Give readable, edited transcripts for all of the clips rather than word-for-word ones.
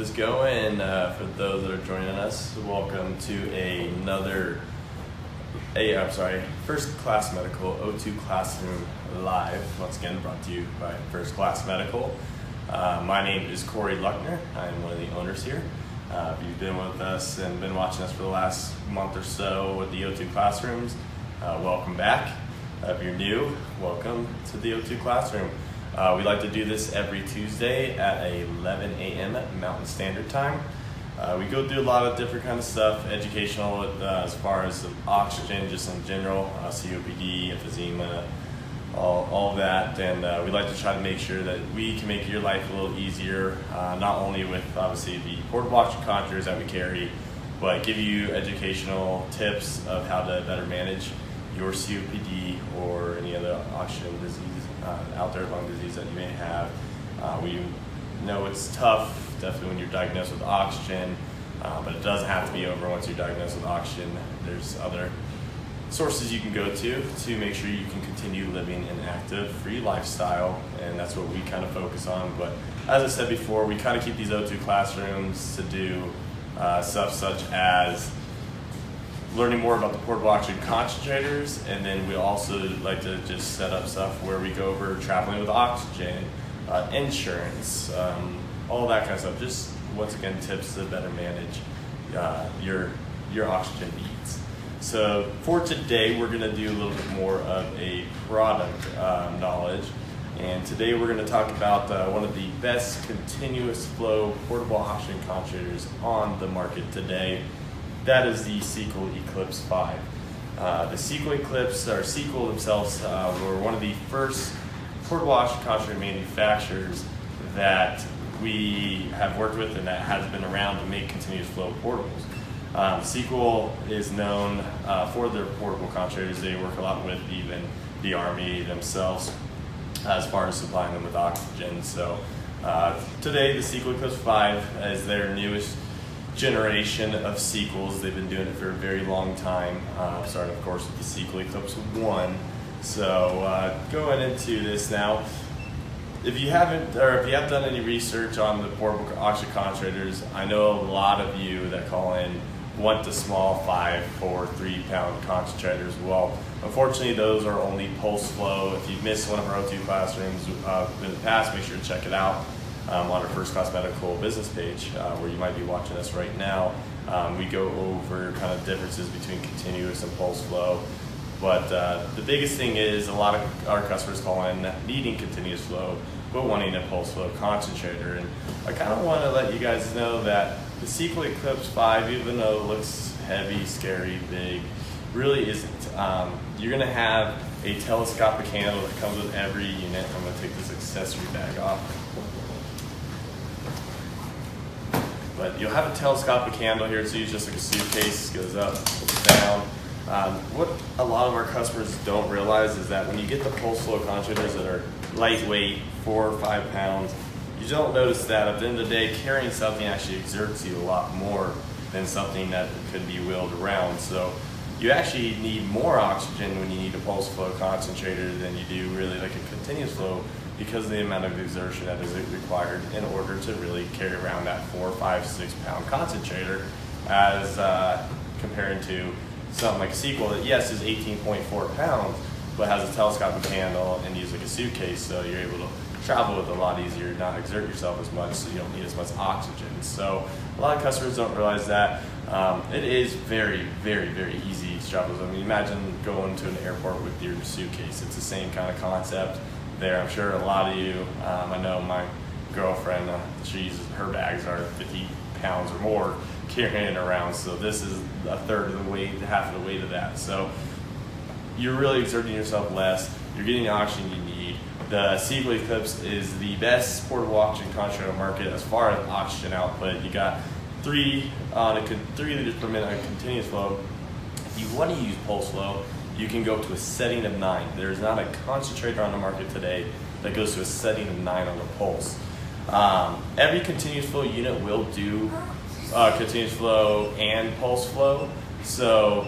this go. And for those that are joining us, welcome to First Class Medical O2 Classroom Live. Once again, brought to you by First Class Medical. My name is Corey Luckner. I'm one of the owners here. If you've been with us and been watching us for the last month or so with the O2 Classrooms, welcome back. If you're new, welcome to the O2 Classroom. We like to do this every Tuesday at 11 a.m. Mountain Standard Time. We go through a lot of different kind of stuff, educational as far as oxygen, just in general, COPD, emphysema, all that. And we like to try to make sure that we can make your life a little easier, not only with obviously the portable oxygen concentrators that we carry, but give you educational tips of how to better manage your COPD or any other oxygen disease, out there lung disease that you may have. We know it's tough, definitely when you're diagnosed with oxygen, but it doesn't have to be over once you're diagnosed with oxygen. There's other sources you can go to make sure you can continue living an active, free lifestyle, and that's what we kind of focus on. But as I said before, we kind of keep these O2 classrooms to do stuff such as learning more about the portable oxygen concentrators, and then we also like to just set up stuff where we go over traveling with oxygen, insurance, all that kind of stuff. Just once again, tips to better manage your oxygen needs. So for today, we're going to do a little bit more of a product knowledge, and today we're going to talk about one of the best continuous flow portable oxygen concentrators on the market today. That is the Sequal Eclipse 5. The Sequal Eclipse, or Sequal themselves, were one of the first portable oxygen concentrator manufacturers that we have worked with and that has been around to make continuous flow portables. Sequal is known for their portable concentrators. They work a lot with even the Army themselves as far as supplying them with oxygen. So today the Sequal Eclipse 5 is their newest generation of Sequels. They've been doing it for a very long time, starting of course with the Sequal Eclipse 1. So going into this now, if you haven't, or if you have done any research on the portable oxygen concentrators, I know a lot of you that call in want the small 5, 4, 3 pound concentrators. Well, unfortunately those are only pulse flow. If you've missed one of our O2 classrooms in the past, make sure to check it out on our First Class Medical business page, where you might be watching us right now. We go over kind of differences between continuous and pulse flow. But the biggest thing is a lot of our customers call in needing continuous flow, but wanting a pulse flow concentrator. And I kind of want to let you guys know that the Sequal Eclipse 5, even though it looks heavy, scary, big, really isn't. You're going to have a telescopic handle that comes with every unit. I'm going to take this accessory bag off. But you'll have a telescopic handle here. It's just like a suitcase, goes up, down. What a lot of our customers don't realize is that when you get the pulse flow concentrators that are lightweight, 4 or 5 pounds, you don't notice that at the end of the day, carrying something actually exerts you a lot more than something that could be wheeled around. So you actually need more oxygen when you need a pulse flow concentrator than you do really like a continuous flow, because of the amount of exertion that is required in order to really carry around that 4, 5, 6 pound concentrator, as comparing to something like a Sequel that yes is 18.4 pounds, but has a telescopic handle and uses like a suitcase, so you're able to travel with it a lot easier, not exert yourself as much, so you don't need as much oxygen. So a lot of customers don't realize that. It is very, very, very easy to travel. I mean, imagine going to an airport with your suitcase. It's the same kind of concept there. I'm sure a lot of you, I know my girlfriend, her bags are 50 pounds or more carrying it around, so this is a third of the weight, half of the weight of that. So you're really exerting yourself less, you're getting the oxygen you need. The Sequal Eclipse is the best portable oxygen concentrator on the market as far as oxygen output. You got 3 liters per minute on continuous flow. If you want to use pulse flow, you can go to a setting of 9. There's not a concentrator on the market today that goes to a setting of 9 on the pulse. Every continuous flow unit will do continuous flow and pulse flow, so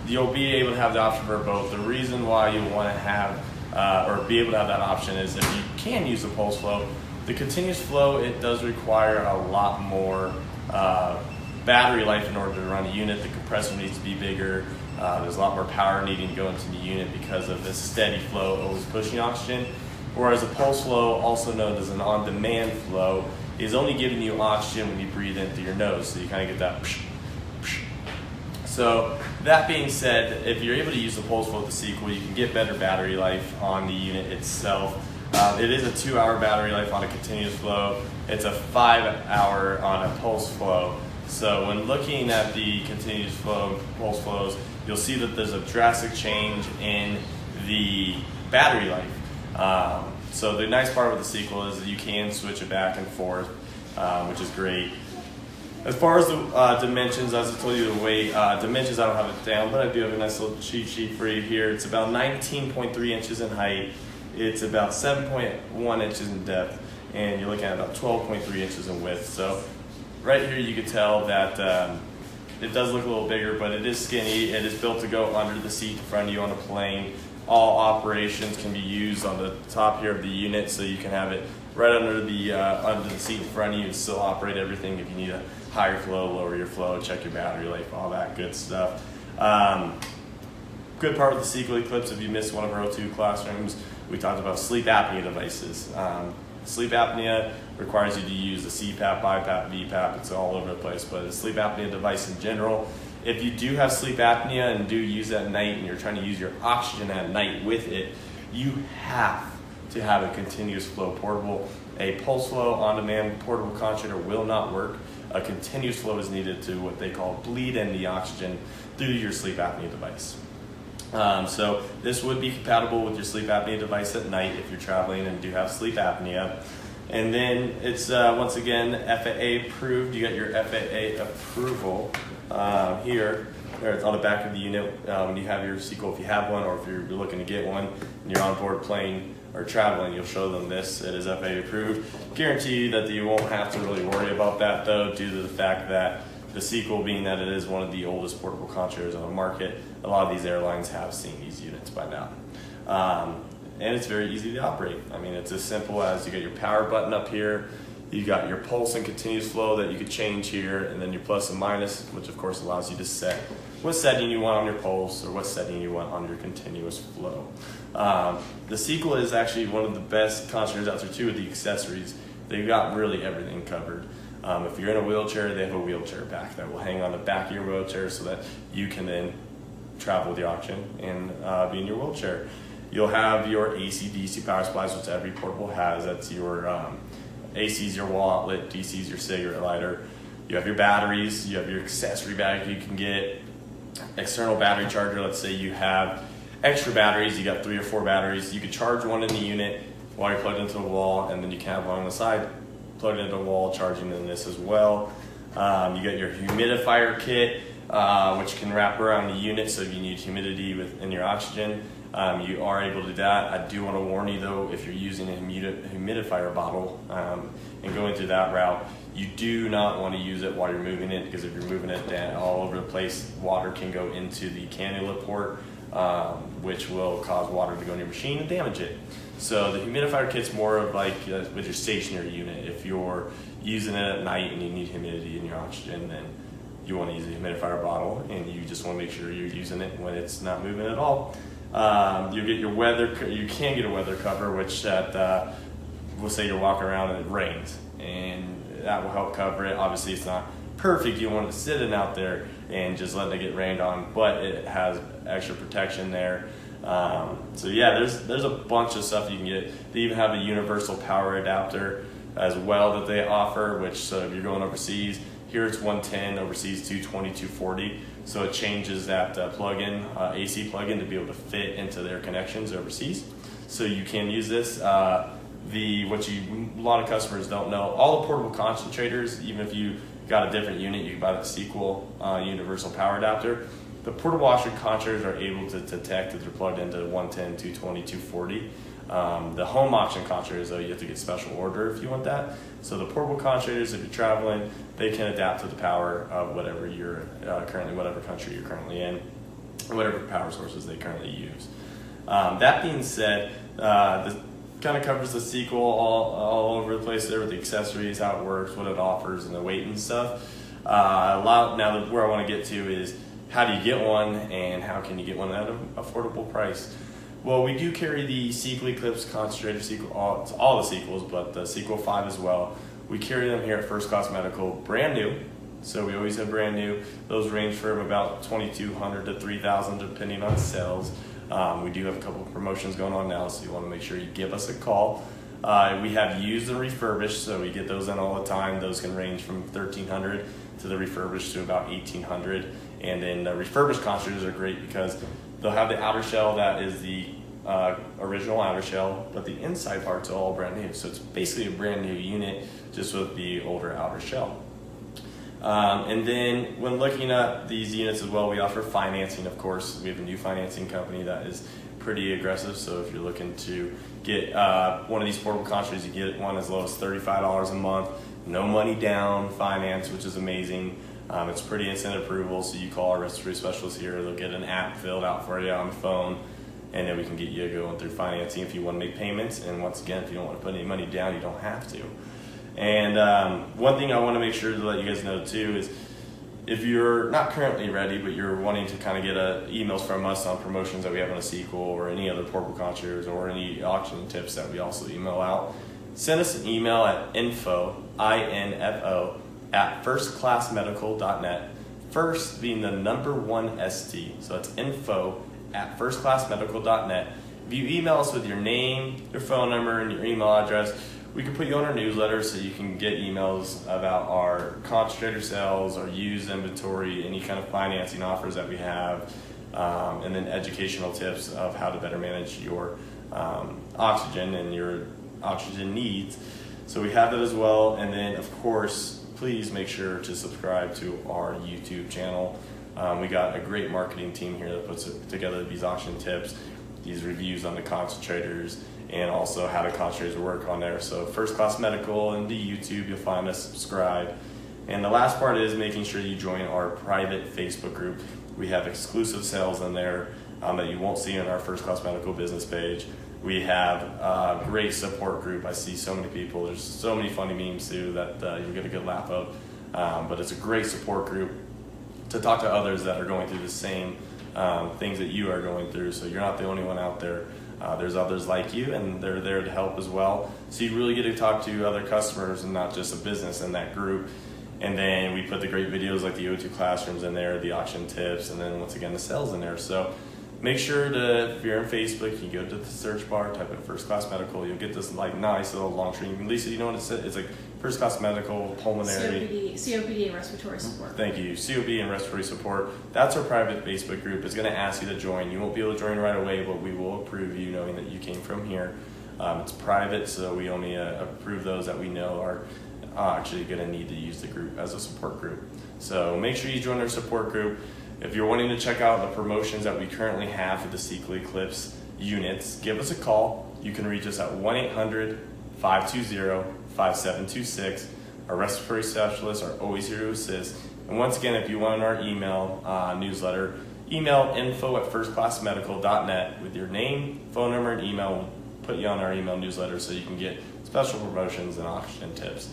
you'll be able to have the option for both. The reason why you want to have or be able to have that option is if you can use the pulse flow, The continuous flow, it does require a lot more battery life in order to run a unit. The compressor needs to be bigger. There's a lot more power needing to go into the unit because of this steady flow always pushing oxygen. Whereas a pulse flow, also known as an on-demand flow, is only giving you oxygen when you breathe in through your nose. So you kind of get that psh, psh. So that being said, if you're able to use the pulse flow with the Sequal, you can get better battery life on the unit itself. It is a 2-hour battery life on a continuous flow. It's a 5-hour on a pulse flow. So when looking at the continuous flow, pulse flows, you'll see that there's a drastic change in the battery life. So the nice part with the Sequal is that you can switch it back and forth, which is great. As far as the dimensions, as I told you the weight, dimensions I don't have it down, but I do have a nice little cheat sheet for you here. It's about 19.3 inches in height. It's about 7.1 inches in depth, and you're looking at about 12.3 inches in width. So right here you can tell that it does look a little bigger, but it is skinny. It is built to go under the seat in front of you on a plane. All operations can be used on the top here of the unit, so you can have it right under the seat in front of you and still operate everything if you need a higher flow, lower your flow, check your battery life, all that good stuff. Good part with the Sequal Eclipse, if you missed one of our O2 classrooms, we talked about sleep apnea devices. Sleep apnea requires you to use a CPAP, BiPAP, VPAP, it's all over the place, but a sleep apnea device in general. If you do have sleep apnea and do use it at night and you're trying to use your oxygen at night with it, you have to have a continuous flow portable. A pulse flow on-demand portable concentrator will not work. A continuous flow is needed to what they call bleed in the oxygen through your sleep apnea device. So this would be compatible with your sleep apnea device at night if you're traveling and do have sleep apnea. And then it's once again FAA approved. You got your FAA approval here. There, it's on the back of the unit when you have your Sequal, if you have one, or if you're looking to get one and you're on board plane or traveling, you'll show them this. It is FAA approved. Guarantee you that you won't have to really worry about that though, due to the fact that the Sequal, being that it is one of the oldest portable concentrators on the market, a lot of these airlines have seen these units by now. And it's very easy to operate. I mean, it's as simple as you got your power button up here, you got your pulse and continuous flow that you could change here, and then your plus and minus, which of course allows you to set what setting you want on your pulse or what setting you want on your continuous flow. The Sequal is actually one of the best concentrators out there too with the accessories. They've got really everything covered. If you're in a wheelchair, they have a wheelchair back that will hang on the back of your wheelchair so that you can then travel with the oxygen and be in your wheelchair. You'll have your AC/DC power supplies, which every portable has. That's your AC is your wall outlet, DC is your cigarette lighter. You have your batteries, you have your accessory bag you can get, external battery charger. Let's say you have extra batteries, you got 3 or 4 batteries. You could charge one in the unit while you're plugged into the wall, and then you can have one on the side plugged into the wall, charging in this as well. You got your humidifier kit, which can wrap around the unit, so if you need humidity within your oxygen, you are able to do that. I do want to warn you though, if you're using a humidifier bottle and going through that route, you do not want to use it while you're moving it, because if you're moving it down all over the place, water can go into the cannula port, which will cause water to go in your machine and damage it. So the humidifier kit's more of like with your stationary unit. If you're using it at night and you need humidity in your oxygen, then you want to use a humidifier bottle, and you just want to make sure you're using it when it's not moving at all. You get your weather. You can get a weather cover, which that we'll say you're walking around and it rains, and that will help cover it. Obviously, it's not perfect. You want it sitting out there and just letting it get rained on, but it has extra protection there. So yeah, there's a bunch of stuff you can get. They even have a universal power adapter as well that they offer, which so if you're going overseas, here it's 110, overseas 220, 240. So it changes that plug-in, AC plug-in, to be able to fit into their connections overseas. So you can use this. A lot of customers don't know, all the portable concentrators, even if you got a different unit, you can buy the Sequal universal power adapter. The portable oxygen concentrators are able to detect that they're plugged into 110, 220, 240. The home oxygen concentrators, though, you have to get special order if you want that. So the portable concentrators, if you're traveling, they can adapt to the power of whatever you're whatever country you're currently in, whatever power sources they currently use. That being said, the kind of covers the Sequel all over the place there with the accessories, how it works, what it offers, and the weight and stuff. Now where I want to get to is how do you get one and how can you get one at an affordable price? Well, we do carry the Sequal Eclipse concentrator, all the Sequels, but the Sequel 5 as well. We carry them here at First Class Medical, brand new. So we always have brand new. Those range from about $2,200 to $3,000 depending on sales. We do have a couple of promotions going on now, so you want to make sure you give us a call. We have used and refurbished, so we get those in all the time. Those can range from $1,300 to the refurbished to about $1,800. And then the refurbished concentrators are great because they'll have the outer shell that is the original outer shell, but the inside parts are all brand new. So it's basically a brand new unit, just with the older outer shell. And then when looking at these units as well, we offer financing, of course. We have a new financing company that is pretty aggressive. So if you're looking to get one of these portable concentrators, you get one as low as $35 a month, no money down, finance, which is amazing. It's pretty instant approval, so you call our respiratory specialist here, they'll get an app filled out for you on the phone, and then we can get you going through financing if you want to make payments. And once again, if you don't want to put any money down, you don't have to. And one thing I want to make sure to let you guys know too is if you're not currently ready, but you're wanting to kind of get emails from us on promotions that we have on a Sequel or any other portable concentrators or any auction tips that we also email out, send us an email at info at firstclassmedical.net. First being the number 1 ST. So it's info at firstclassmedical.net. If you email us with your name, your phone number, and your email address, we can put you on our newsletter so you can get emails about our concentrator sales, our used inventory, any kind of financing offers that we have, and then educational tips of how to better manage your oxygen and your oxygen needs. So we have that as well. And then, of course, please make sure to subscribe to our YouTube channel. We got a great marketing team here that puts together these auction tips, these reviews on the concentrators, and also how the concentrators work on there. So First Class Medical and the YouTube, you'll find us, subscribe. And the last part is making sure you join our private Facebook group. We have exclusive sales in there that you won't see on our First Class Medical business page. We have a great support group. I see so many people. There's so many funny memes too that you'll get a good laugh of. But it's a great support group to talk to others that are going through the same things that you are going through. So you're not the only one out there. There's others like you, and they're there to help as well. So you really get to talk to other customers and not just a business in that group. And then we put the great videos like the O2 classrooms in there, the auction tips, and then once again the sales in there. So make sure to, if you're on Facebook, you go to the search bar, type in First Class Medical. You'll get this like nice little long screen. Lisa, you know what it says? It's like First Class Medical, pulmonary. COPD and respiratory support. Thank you. COPD and respiratory support. That's our private Facebook group. It's going to ask you to join. You won't be able to join right away, but we will approve you knowing that you came from here. It's private, so we only approve those that we know are actually going to need to use the group as a support group. So make sure you join our support group. If you're wanting to check out the promotions that we currently have for the Sequal Eclipse units, give us a call. You can reach us at 1-800-520-5726. Our respiratory specialists are always here to assist. And once again, if you want our email newsletter, email info@firstclassmedical.net with your name, phone number, and email. We'll put you on our email newsletter so you can get special promotions and auction tips.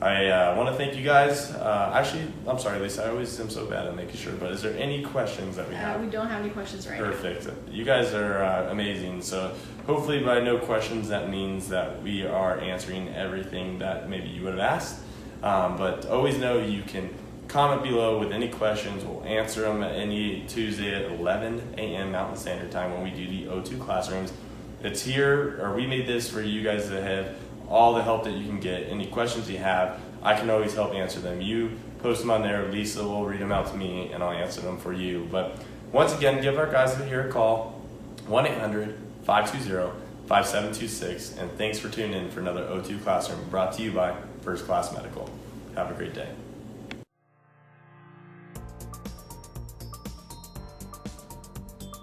I want to thank you guys. Actually, I'm sorry, Lisa, I always am so bad at making sure, but is there any questions that we have? We don't have any questions right now. Perfect. You guys are amazing. So hopefully by no questions, that means that we are answering everything that maybe you would have asked. But always know you can comment below with any questions. We'll answer them at any Tuesday at 11 a.m. Mountain Standard Time when we do the O2 classrooms. It's here, or we made this for you guys to have all the help that you can get. Any questions you have, I can always help answer them. You post them on there, Lisa will read them out to me, and I'll answer them for you. But once again, give our guys here a call, 1-800-520-5726, and thanks for tuning in for another O2 Classroom brought to you by First Class Medical. Have a great day.